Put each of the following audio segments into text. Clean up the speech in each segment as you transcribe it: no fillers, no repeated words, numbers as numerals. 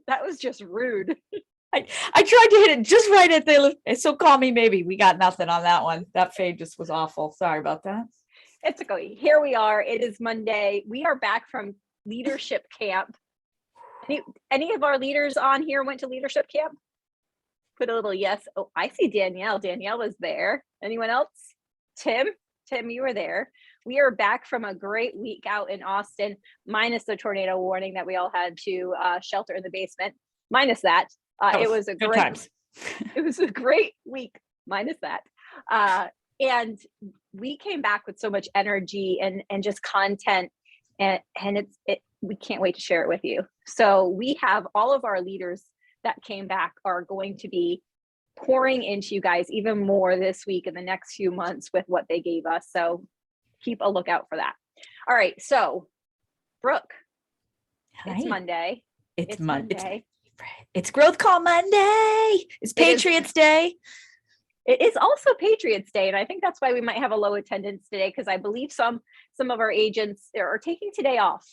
That was just rude. I tried to hit it just right at the, so call me maybe. We got nothing on that one. That fade just was awful. Sorry about that. It's okay. Here we are. It is Monday. We are back from leadership camp. Any of our leaders on here went to leadership camp? Put a little yes. Oh, I see Danielle. Danielle was there. Anyone else? Tim, you were there. We are back from a great week out in Austin, minus the tornado warning that we all had to shelter in the basement. Minus that, it was a great times. It was a great week. Minus that, and we came back with so much energy and just content, and we can't wait to share it with you. So we have all of our leaders that came back are going to be pouring into you guys even more this week and the next few months with what they gave us. So keep a lookout for that. All right. So Brooke, it's Monday. It's Monday. It's Growth Call Monday. It's Patriots Day. It is also Patriots Day. And I think that's why we might have a low attendance today, because I believe some of our agents are taking today off,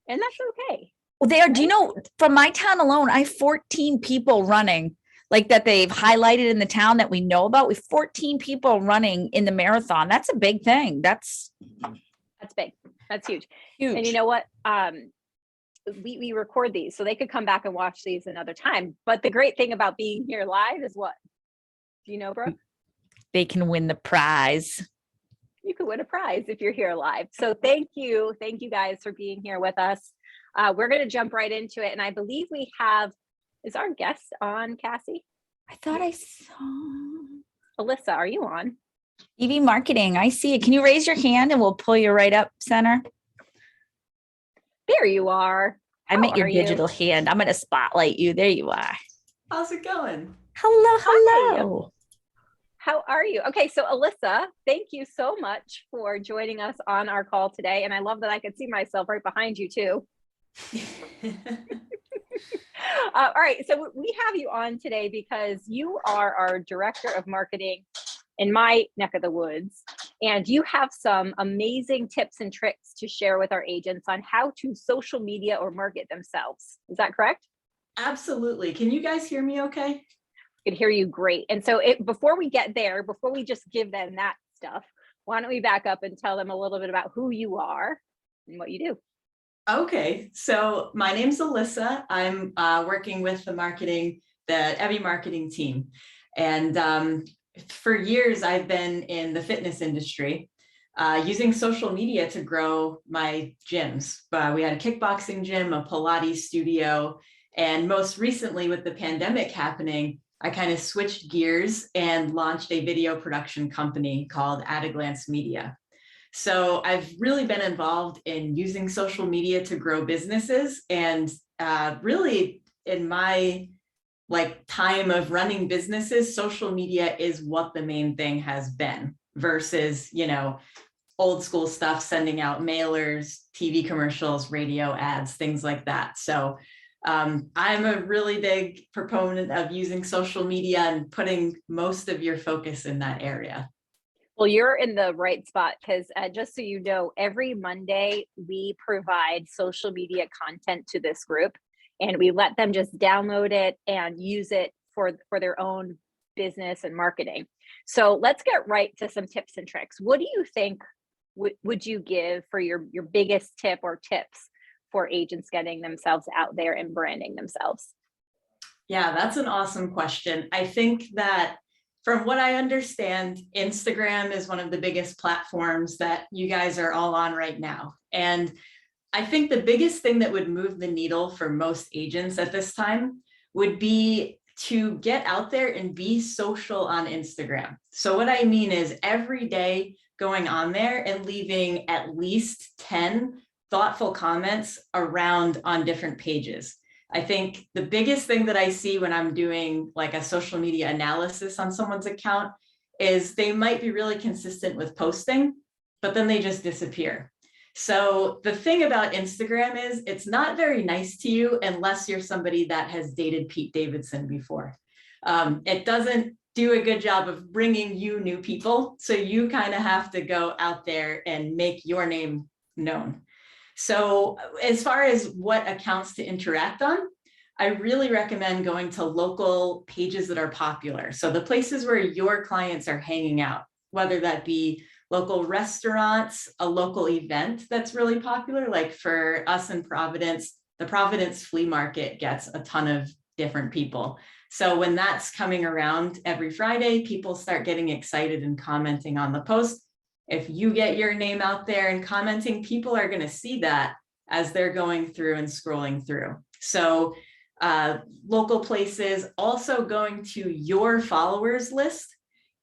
and that's okay. Well, they are. Do you know, from my town alone, I have 14 people running, like that they've highlighted in the town that we know about. We have 14 people running in the marathon. That's a big thing. That's big. That's huge. And you know what? We record these so they could come back and watch these another time. But the great thing about being here live is what? Do you know, Brooke? They can win the prize. You could win a prize if you're here live. So thank you guys for being here with us. We're going to jump right into it. And I believe we have, is our guest on, Cassie? I thought I saw. Alyssa, are you on? EV Marketing, I see it. Can you raise your hand and we'll pull you right up, Center? There you are. I meant your digital hand. I'm going to spotlight you. There you are. How's it going? Hello. How are you? Okay, so Alyssa, thank you so much for joining us on our call today. And I love that I could see myself right behind you too. All right, so we have you on today because you are our director of marketing in my neck of the woods, and you have some amazing tips and tricks to share with our agents on how to social media or market themselves. Is that correct? Absolutely. Can you guys hear me okay? I can hear you great. And so before we get there, before we just give them that stuff, why don't we back up and tell them a little bit about who you are and what you do? Okay, so my name's Alyssa. I'm working with the Evie marketing team. And for years, I've been in the fitness industry, using social media to grow my gyms. We had a kickboxing gym, a Pilates studio, and most recently with the pandemic happening, I kind of switched gears and launched a video production company called At a Glance Media. So I've really been involved in using social media to grow businesses, and really in my time of running businesses, social media is what the main thing has been versus, old school stuff, sending out mailers, TV commercials, radio ads, things like that. So I'm a really big proponent of using social media and putting most of your focus in that area. Well, you're in the right spot because just so you know, every Monday we provide social media content to this group, and we let them just download it and use it for their own business and marketing. So let's get right to some tips and tricks. What do you think would you give for your biggest tip or tips for agents getting themselves out there and branding themselves? Yeah, that's an awesome question. I think that from what I understand, Instagram is one of the biggest platforms that you guys are all on right now. And I think the biggest thing that would move the needle for most agents at this time would be to get out there and be social on Instagram. So what I mean is every day going on there and leaving at least 10 thoughtful comments around on different pages. I think the biggest thing that I see when I'm doing a social media analysis on someone's account is they might be really consistent with posting, but then they just disappear. So the thing about Instagram is it's not very nice to you unless you're somebody that has dated Pete Davidson before. It doesn't do a good job of bringing you new people. So you kind of have to go out there and make your name known. So as far as what accounts to interact on, I really recommend going to local pages that are popular. So the places where your clients are hanging out, whether that be local restaurants, a local event that's really popular, like for us in Providence, the Providence Flea Market gets a ton of different people. So when that's coming around every Friday, people start getting excited and commenting on the post. If you get your name out there and commenting, people are going to see that as they're going through and scrolling through. So local places, also going to your followers list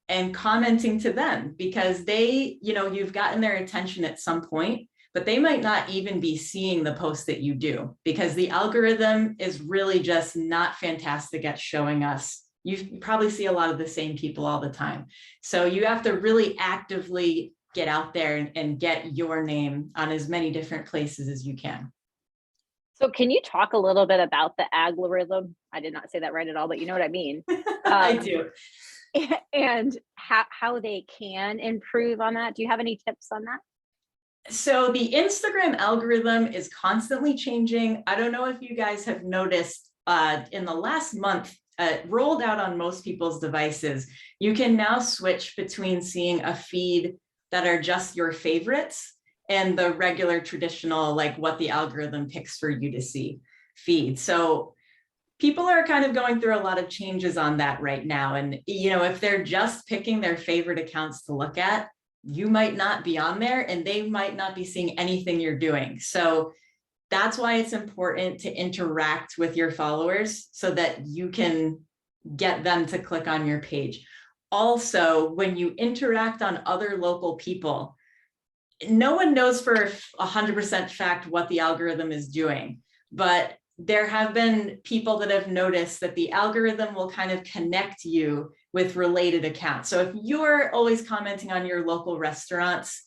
and commenting to them, because they, you've gotten their attention at some point, but they might not even be seeing the post that you do, because the algorithm is really just not fantastic at showing us. You probably see a lot of the same people all the time. So you have to really actively get out there and get your name on as many different places as you can. So can you talk a little bit about the algorithm? I did not say that right at all, but you know what I mean. I do. And how they can improve on that. Do you have any tips on that? So the Instagram algorithm is constantly changing. I don't know if you guys have noticed in the last month, rolled out on most people's devices, you can now switch between seeing a feed that are just your favorites and the regular traditional, like what the algorithm picks for you to see feed. So people are kind of going through a lot of changes on that right now. And, if they're just picking their favorite accounts to look at, you might not be on there and they might not be seeing anything you're doing. So that's why it's important to interact with your followers so that you can get them to click on your page. Also, when you interact on other local people, no one knows for 100% fact what the algorithm is doing, but there have been people that have noticed that the algorithm will kind of connect you with related accounts. So if you're always commenting on your local restaurants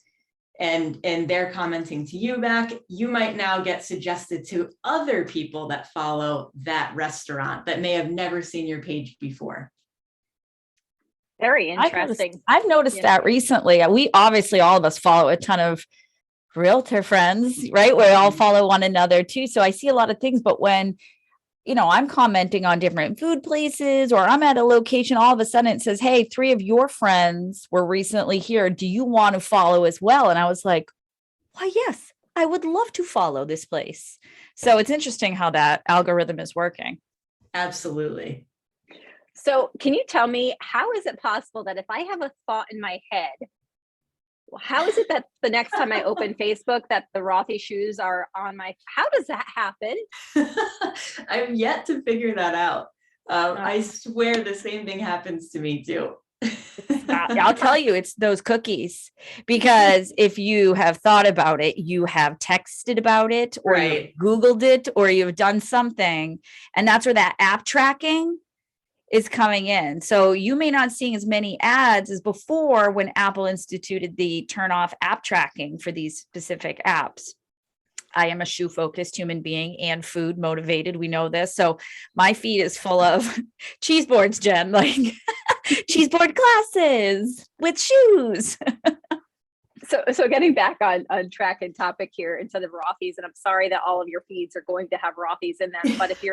and they're commenting to you back, you might now get suggested to other people that follow that restaurant that may have never seen your page before. Very interesting. I've noticed that recently. We obviously, all of us follow a ton of realtor friends, right? We all follow one another too. So I see a lot of things, but when, I'm commenting on different food places or I'm at a location, all of a sudden it says, hey, 3 of your friends were recently here. Do you want to follow as well? And I was like, why, yes, I would love to follow this place. So it's interesting how that algorithm is working. Absolutely. So can you tell me, how is it possible that if I have a thought in my head, how is it that the next time I open Facebook that the Rothy shoes are on how does that happen? I've yet to figure that out. I swear the same thing happens to me too. I'll tell you, it's those cookies, because if you have thought about it, you have texted about it or Right. you Googled it or you've done something, and that's where that app tracking is coming in. So you may not seeing as many ads as before when Apple instituted the turn off app tracking for these specific apps. I am a shoe focused human being and food motivated. We know this. So my feed is full of cheese boards, Jen, like cheese board classes with shoes. So getting back on track and topic here, instead of Rothy's, and I'm sorry that all of your feeds are going to have Rothy's in them, but if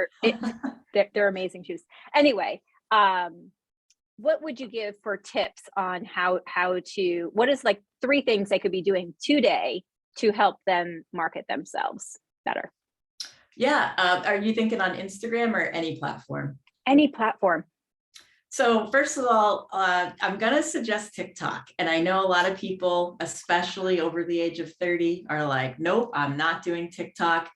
they're amazing shoes. Anyway, what would you give for tips on what is like 3 things they could be doing today to help them market themselves better? Yeah. Are you thinking on Instagram or any platform? Any platform. So first of all, I'm going to suggest TikTok. And I know a lot of people, especially over the age of 30, are like, nope, I'm not doing TikTok.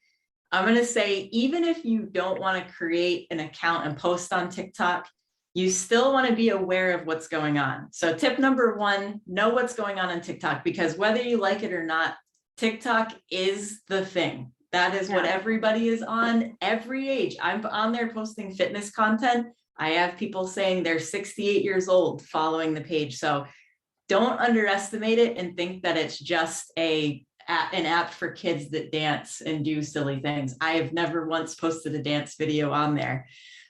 I'm going to say, even if you don't want to create an account and post on TikTok, you still want to be aware of what's going on. So tip number 1, know what's going on TikTok, because whether you like it or not, TikTok is the thing. That is what everybody is on, every age. I'm on there posting fitness content. I have people saying they're 68 years old following the page. So don't underestimate it and think that it's just an app for kids that dance and do silly things. I have never once posted a dance video on there.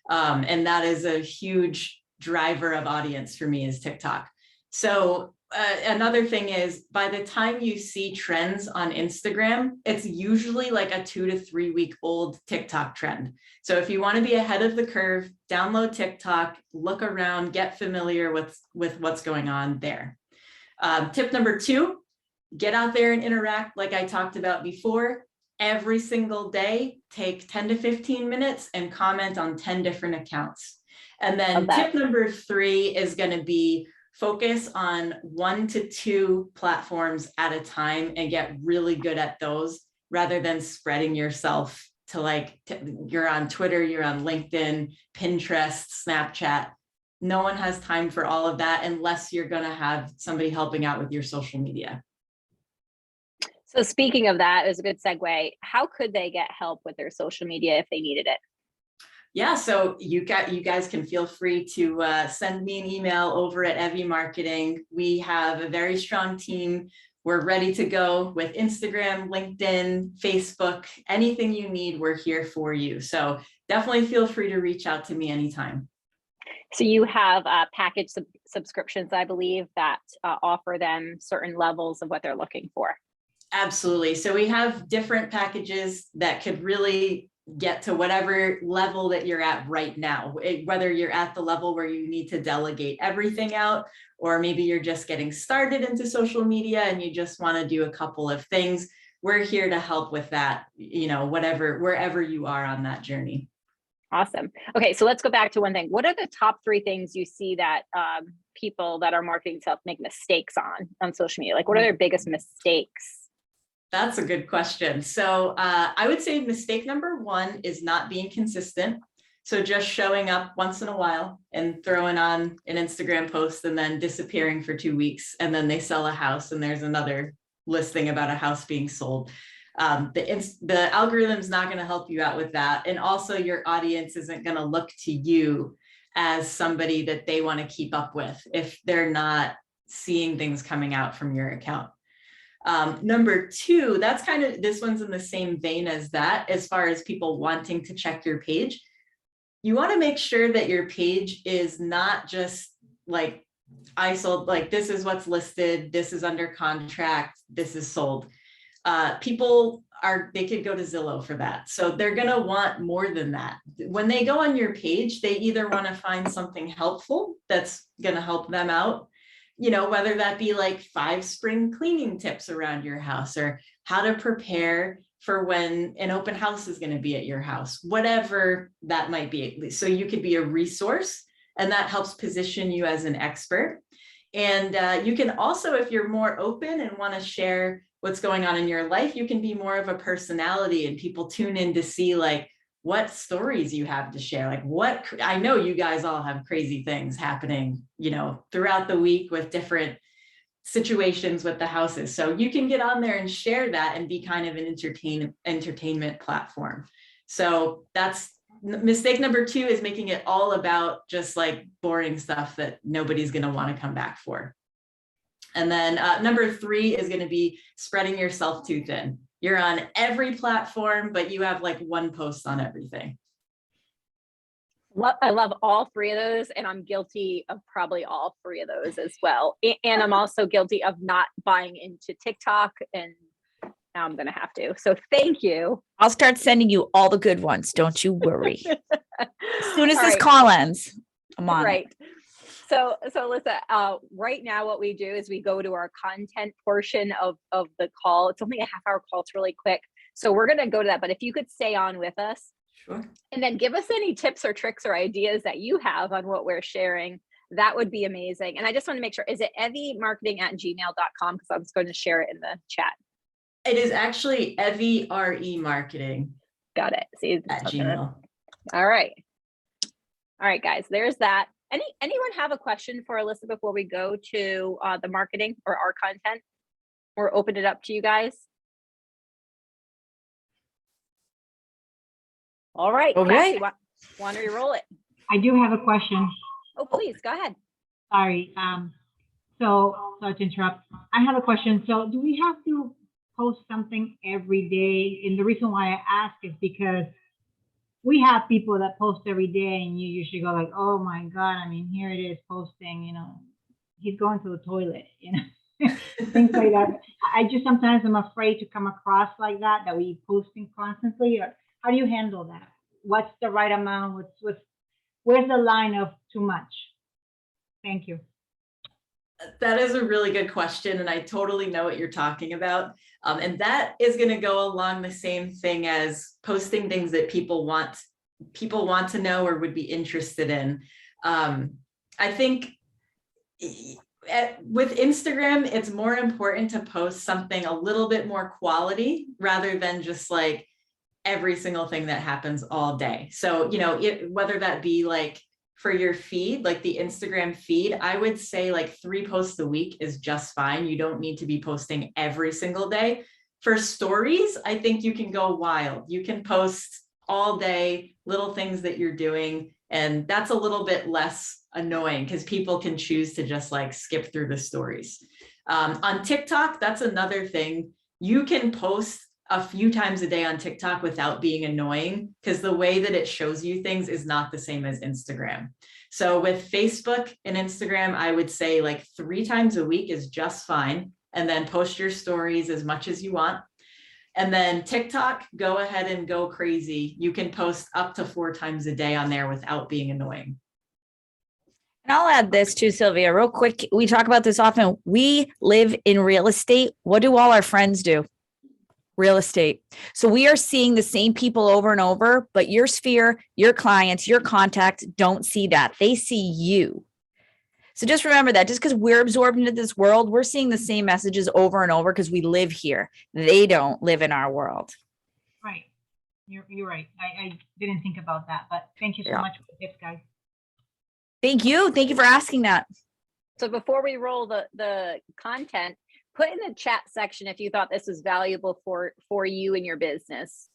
And that is a huge driver of audience for me, is TikTok. So another thing is, by the time you see trends on Instagram, it's usually like a 2 to 3 week old TikTok trend. So if you want to be ahead of the curve, download TikTok, look around, get familiar with what's going on there. Tip number 2, get out there and interact like I talked about before. Every single day, take 10 to 15 minutes and comment on 10 different accounts. And then tip number 3 is going to be focus on 1 to 2 platforms at a time and get really good at those, rather than spreading yourself to you're on Twitter, you're on LinkedIn, Pinterest, Snapchat. No one has time for all of that unless you're going to have somebody helping out with your social media. So speaking of that, is a good segue. How could they get help with their social media if they needed it? Yeah, so you guys can feel free to send me an email over at Evie Marketing. We have a very strong team. We're ready to go with Instagram, LinkedIn, Facebook, anything you need, we're here for you. So definitely feel free to reach out to me anytime. So you have package subscriptions, I believe, that offer them certain levels of what they're looking for. Absolutely. So we have different packages that could really get to whatever level that you're at right now, whether you're at the level where you need to delegate everything out, or maybe you're just getting started into social media and you just want to do a couple of things. We're here to help with that, wherever you are on that journey. Awesome. Okay, so let's go back to one thing. What are the top 3 things you see that people that are marketing stuff make mistakes on social media? Like, what are their biggest mistakes? That's a good question. So I would say mistake number 1 is not being consistent. So just showing up once in a while and throwing on an Instagram post and then disappearing for 2 weeks, and then they sell a house and there's another listing about a house being sold. The algorithm's not going to help you out with that. And also your audience isn't going to look to you as somebody that they want to keep up with if they're not seeing things coming out from your account. Number 2, that's kind of, this one's in the same vein as that, as far as people wanting to check your page. You want to make sure that your page is not just like, I sold, like, this is what's listed, this is under contract, this is sold. They could go to Zillow for that. So they're going to want more than that. When they go on your page, they either want to find something helpful that's going to help them out, whether that be like 5 spring cleaning tips around your house, or how to prepare for when an open house is going to be at your house, whatever that might be. So you could be a resource, and that helps position you as an expert. And you can also, if you're more open and want to share what's going on in your life, you can be more of a personality, and people tune in to see like what stories you have to share. Like I know you guys all have crazy things happening, throughout the week with different situations with the houses. So you can get on there and share that and be kind of an entertainment platform. So that's mistake number 2, is making it all about just like boring stuff that nobody's going to want to come back for. And then number 3 is going to be spreading yourself too thin. You're on every platform, but you have like 1 post on everything. I love all 3 of those, and I'm guilty of probably all 3 of those as well. And I'm also guilty of not buying into TikTok, and now I'm going to have to. So thank you. I'll start sending you all the good ones. Don't you worry. As soon as All this right. call ends, I'm on Right. it. So Alyssa, right now what we do is we go to our content portion of the call. It's only a half-hour call. It's really quick. So we're going to go to that. But if you could stay on with us. Sure. And then give us any tips or tricks or ideas that you have on what we're sharing, that would be amazing. And I just want to make sure, is it eviemarketing@gmail.com? Because I was going to share it in the chat. It is actually Evie RE Marketing. Got it. See, at Gmail. All right. All right, guys, there's that. Anyone have a question for Alyssa before we go to the marketing or our content, or open it up to you guys? All right, Okay. Cassie, want to roll it? I do have a question. Oh, please, go ahead. Sorry. Sorry to interrupt. I have a question. So do we have to post something every day? And the reason why I ask is because we have people that post every day, and you usually go like, oh my God, I mean, here it is posting, he's going to the toilet, things like that. I just sometimes I'm afraid to come across like that we posting constantly. Or how do you handle that? What's the right amount? Where's the line of too much? Thank you. That is a really good question, and I totally know what you're talking about. And that is going to go along the same thing as posting things that people want to know or would be interested in. I think with Instagram, it's more important to post something a little bit more quality rather than just like every single thing that happens all day. So, whether that be like for your feed, like the Instagram feed, I would say like 3 posts a week is just fine. You don't need to be posting every single day. For stories, I think you can go wild. You can post all day, little things that you're doing. And that's a little bit less annoying because people can choose to just like skip through the stories. On TikTok, that's another thing. You can post a few times a day on TikTok without being annoying because the way that it shows you things is not the same as Instagram. So with Facebook and Instagram, I would say like 3 times a week is just fine. And then post your stories as much as you want. And then TikTok, go ahead and go crazy. You can post up to 4 times a day on there without being annoying. And I'll add this too, Sylvia, real quick. We talk about this often. We live in real estate. What do all our friends do? Real estate. So we are seeing the same people over and over, but your sphere, your clients, your contacts don't see that. They see you. So just remember that just because we're absorbed into this world, we're seeing the same messages over and over because we live here. They don't live in our world. Right. You're right. I didn't think about that, but thank you so much for the tips, guys. Thank you. Thank you for asking that. So before we roll the content, put in the chat section if you thought this was valuable for you and your business.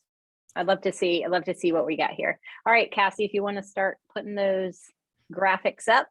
I'd love to see what we got here. All right, Cassie, if you want to start putting those graphics up.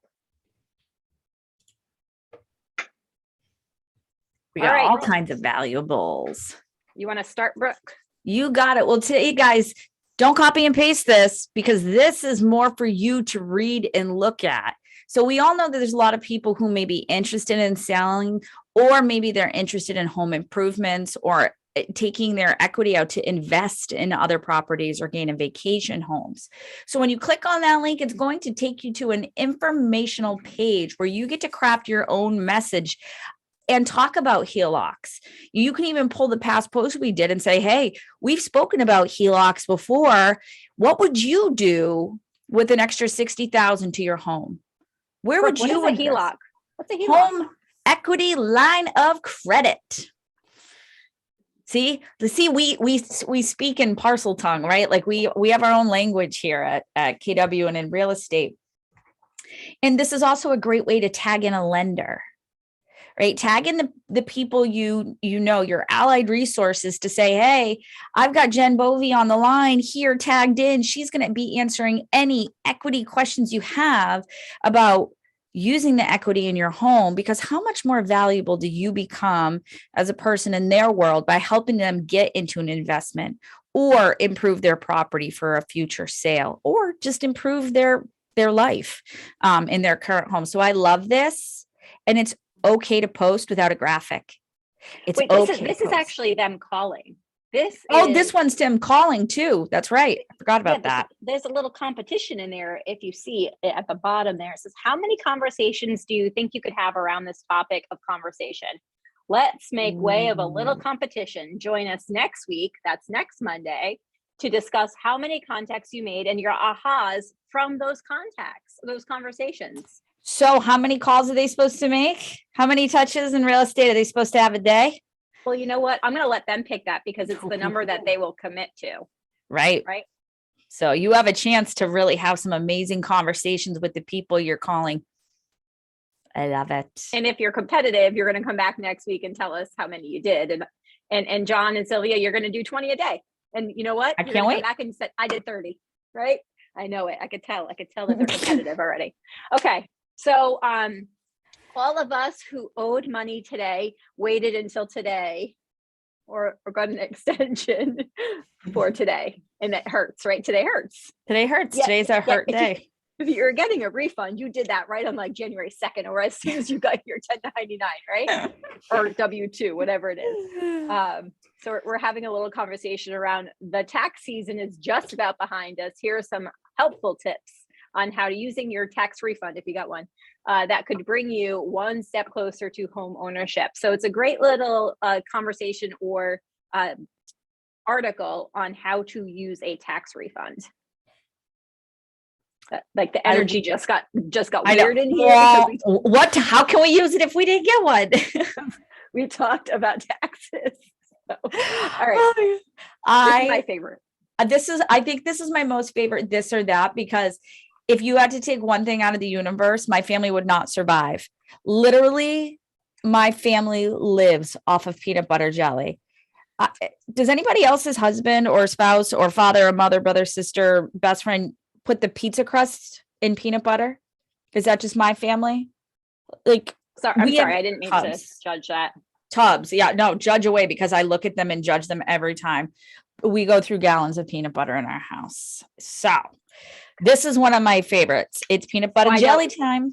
We got all kinds of valuables. You want to start, Brooke? You got it. Well, today, guys, don't copy and paste this because this is more for you to read and look at. So we all know that there's a lot of people who may be interested in selling, or maybe they're interested in home improvements or taking their equity out to invest in other properties or gain in vacation homes. So when you click on that link, it's going to take you to an informational page where you get to craft your own message and talk about HELOCs. You can even pull the past posts we did and say, hey, we've spoken about HELOCs before. What would you do with an extra $60,000 to your home? Where would you invest? HELOC? What's a HELOC? Home equity line of credit. See, we speak in parcel tongue, right? Like we have our own language here at KW and in real estate. And this is also a great way to tag in a lender. Right? Tag in the people you know, your allied resources to say, hey, I've got Jen Bovey on the line here tagged in. She's going to be answering any equity questions you have about using the equity in your home, because how much more valuable do you become as a person in their world by helping them get into an investment or improve their property for a future sale or just improve their life in their current home. So I love this. And it's okay to post without a graphic. It's Wait, this is actually them calling. This one's Tim calling too. That's right. I forgot about that. There's a little competition in there. If you see it at the bottom there, it says, how many conversations do you think you could have around this topic of conversation? Let's make way of a little competition. Join us next week. That's next Monday, to discuss how many contacts you made and your ahas from those contacts, those conversations. So how many calls are they supposed to make? How many touches in real estate are they supposed to have a day? Well, you know what? I'm going to let them pick that because it's the number that they will commit to. Right. So you have a chance to really have some amazing conversations with the people you're calling. I love it. And if you're competitive, you're going to come back next week and tell us how many you did. And John and Sylvia, you're going to do 20 a day. And you know what? I can't wait. Come back and said, I did 30, right? I know it. I could tell that they're competitive already. Okay. So all of us who owed money today waited until today or got an extension for today. And it hurts, right? Today hurts. Today hurts. Yeah, Today's our hurt day. if you're getting a refund, you did that right on like January 2nd or as soon as you got your 1099, right? Or W-2, whatever it is. So we're having a little conversation around the tax season is just about behind us. Here are some helpful tips on how to using your tax refund, if you got one, that could bring you one step closer to home ownership. So it's a great little conversation or article on how to use a tax refund. Like the energy just got weird in here. What? How can we use it if we didn't get one? We talked about taxes. So, all right, this is my favorite. I think this is my most favorite this or that, because if you had to take one thing out of the universe, my family would not survive. Literally, my family lives off of peanut butter jelly. Does anybody else's husband or spouse or father or mother, brother, sister, best friend put the pizza crust in peanut butter? Is that just my family? Like, I'm sorry, I didn't mean to judge that. Tubs. Yeah, no, judge away, because I look at them and judge them every time. We go through gallons of peanut butter in our house. So this is one of my favorites. It's peanut butter jelly time.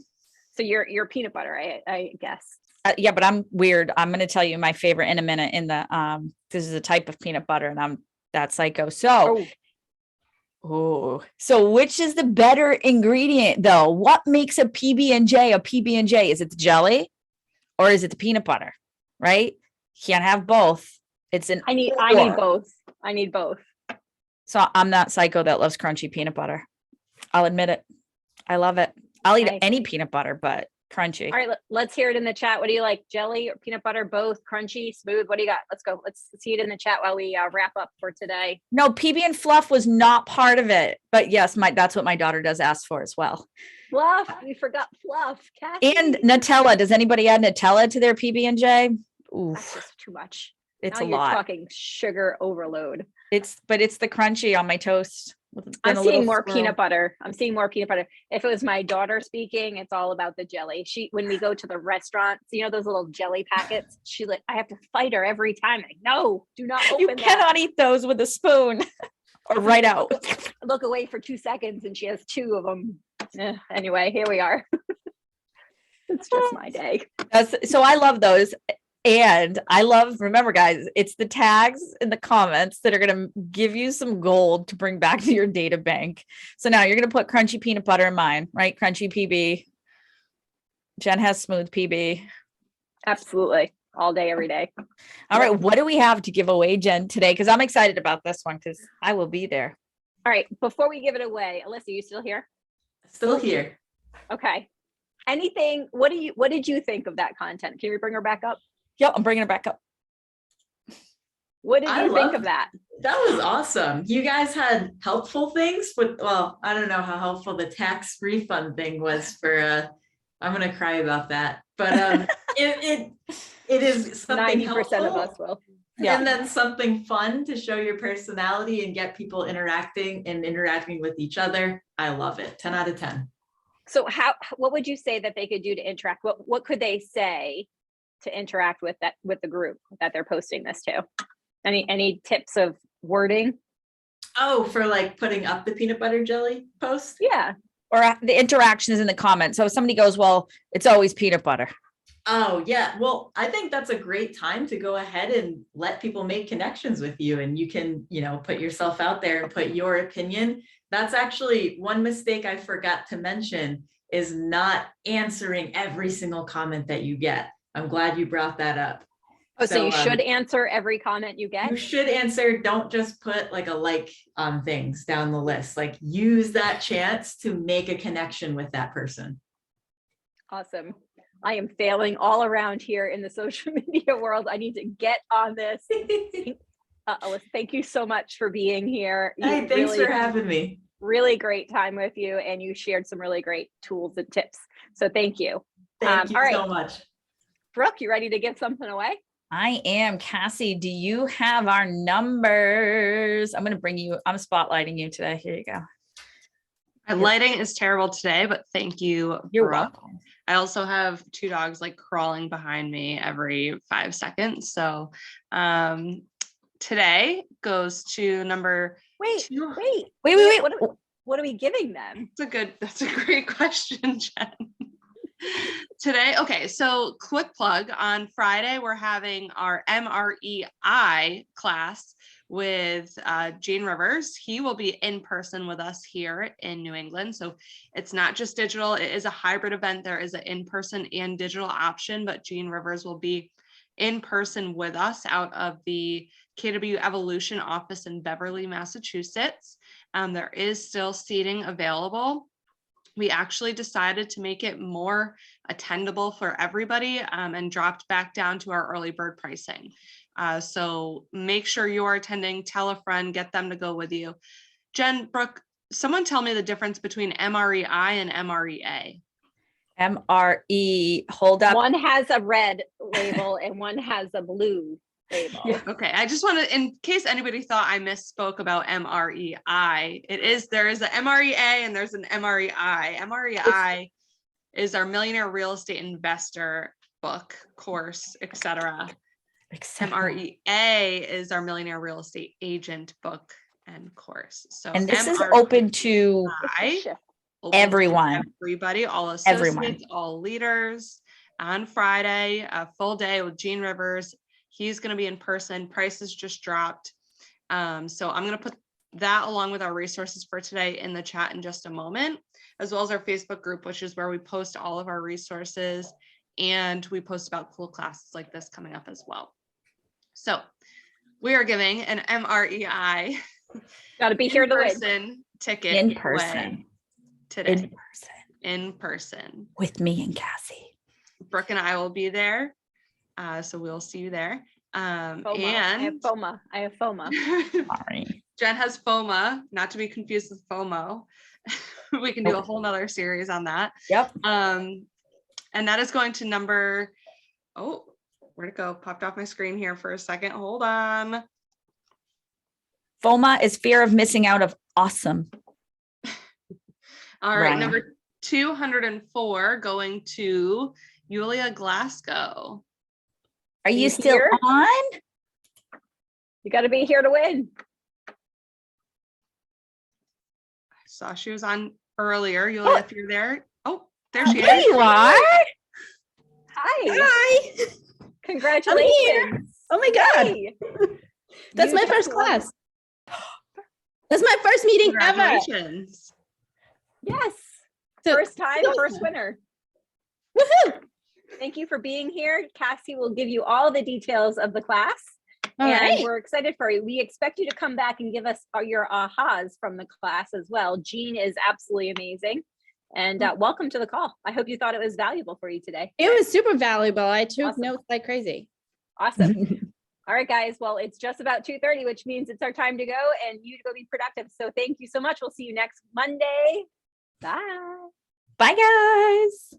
So you're peanut butter, I guess. Yeah, but I'm weird. I'm going to tell you my favorite in a minute. In the this is a type of peanut butter, and I'm that psycho. So, so which is the better ingredient though? What makes a PB&J a PB&J? Is it the jelly, or is it the peanut butter? Right? Can't have both. It's an I need both. I need both. So I'm that psycho that loves crunchy peanut butter. I'll admit it. I love it. I'll eat any peanut butter, but crunchy. All right, let's hear it in the chat. What do you like? Jelly or peanut butter? Both? Crunchy, smooth? What do you got? Let's go. Let's see it in the chat while we wrap up for today. No, PB and fluff was not part of it, but yes, that's what my daughter does ask for as well. Fluff. We forgot fluff. Cassie. And Nutella. Does anybody add Nutella to their PB&J? Oof. That's just too much. It's now a lot. You're talking sugar overload. It's the crunchy on my toast. I'm seeing more peanut butter. I'm seeing more peanut butter. If it was my daughter speaking, it's all about the jelly. When we go to the restaurant, you know, those little jelly packets, I have to fight her every time. Like, no, do not open that. You cannot eat those with a spoon or right out. Look away for 2 seconds and she has 2 of them. Anyway, here we are. It's just my day. So I love those. And I remember guys, it's the tags in the comments that are going to give you some gold to bring back to your data bank. So now you're going to put crunchy peanut butter in mine, right? Crunchy PB. Jen has smooth PB. Absolutely. All day, every day. All right. What do we have to give away, Jen, today? Because I'm excited about this one because I will be there. All right. Before we give it away, Alyssa, you still here? Still here. Okay. Anything, what did you think of that content? Can we bring her back up? Yep, I'm bringing it back up. What did you think of that? That was awesome. You guys had helpful things well, I don't know how helpful the tax refund thing was for I'm gonna cry about that. But it is something 90% helpful, of us will. Yeah. And then something fun to show your personality and get people interacting with each other. I love it. 10 out of 10. So what would you say that they could do to interact? What could they say to interact with the group that they're posting this to? Any tips of wording? Oh, for like putting up the peanut butter jelly post? Yeah. Or the interactions in the comments. So if somebody goes, well, it's always peanut butter. Oh yeah. Well, I think that's a great time to go ahead and let people make connections with you, and you can, put yourself out there and put your opinion. That's actually one mistake I forgot to mention, is not answering every single comment that you get. I'm glad you brought that up. Oh, so you should answer every comment you get? You should answer. Don't just put like a like on things down the list. Like, use that chance to make a connection with that person. Awesome. I am failing all around here in the social media world. I need to get on this. Alyssa, thank you so much for being here. Hey, thanks for having me. Really great time with you, and you shared some really great tools and tips. So thank you. Thank you so much. Brooke, you ready to give something away? I am. Cassie, do you have our numbers? I'm spotlighting you today. Here you go. My lighting is terrible today, but thank you. You're Brooke. welcome. I also have 2 dogs like crawling behind me every 5 seconds. So today goes to number Wait. What are we giving them? That's a great question, Jen. Today, okay, so quick plug, on Friday, we're having our MREI class with Gene Rivers. He will be in person with us here in New England. So it's not just digital, it is a hybrid event. There is an in-person and digital option, but Gene Rivers will be in person with us out of the KW Evolution office in Beverly, Massachusetts. There is still seating available. We actually decided to make it more attendable for everybody and dropped back down to our early bird pricing. So make sure you are attending, tell a friend, get them to go with you. Jen, Brooke, someone tell me the difference between MREI and MREA. MRE, hold up. One has a red label and one has a blue label. Yeah. Okay, I just want to, in case anybody thought I misspoke about MREI, there is a MREA and there's an MREI. MREI is our Millionaire Real Estate Investor book, course, etc. MREA is our Millionaire Real Estate Agent book and course. So And this is open to everyone. Everybody, all associates, all leaders. On Friday, a full day with Gene Rivers. He's going to be in person. Prices just dropped. So I'm going to put that along with our resources for today in the chat in just a moment, as well as our Facebook group, which is where we post all of our resources and we post about cool classes like this coming up as well. So we are giving an MREI Got to be here to win. in-person ticket In away person. today. In person. In person. With me and Cassie. Brooke and I will be there. So we'll see you there. FOMO. And I have FOMO. Sorry. Jen has FOMA, not to be confused with FOMO. We can do a whole nother series on that. Yep. And that is going to number, oh, where'd it go? Popped off my screen here for a second. Hold on. FOMA is fear of missing out of awesome. All right, Right. number 204 going to Yulia Glasgow. Are you You still here? on? You got to be here to win. I saw she was on earlier. Yulia, if you're there. Oh, there she There is. you are. Hi. Hi. Congratulations. Oh my God. Yay. That's You my just first won. class. That's my first meeting ever. Congratulations. Yes. So- First time, so- first winner. Woohoo. Thank you for being here. Cassie will give you all the details of the class. All and right. we're excited for you. We expect you to come back and give us your ahas from the class as well. Gene is absolutely amazing. And welcome to the call. I hope you thought it was valuable for you today. It was super valuable. I took Awesome. notes like crazy. Awesome. All right, guys. Well, it's just about 2:30, which means it's our time to go and you to go be productive. So thank you so much. We'll see you next Monday. Bye. Bye, guys.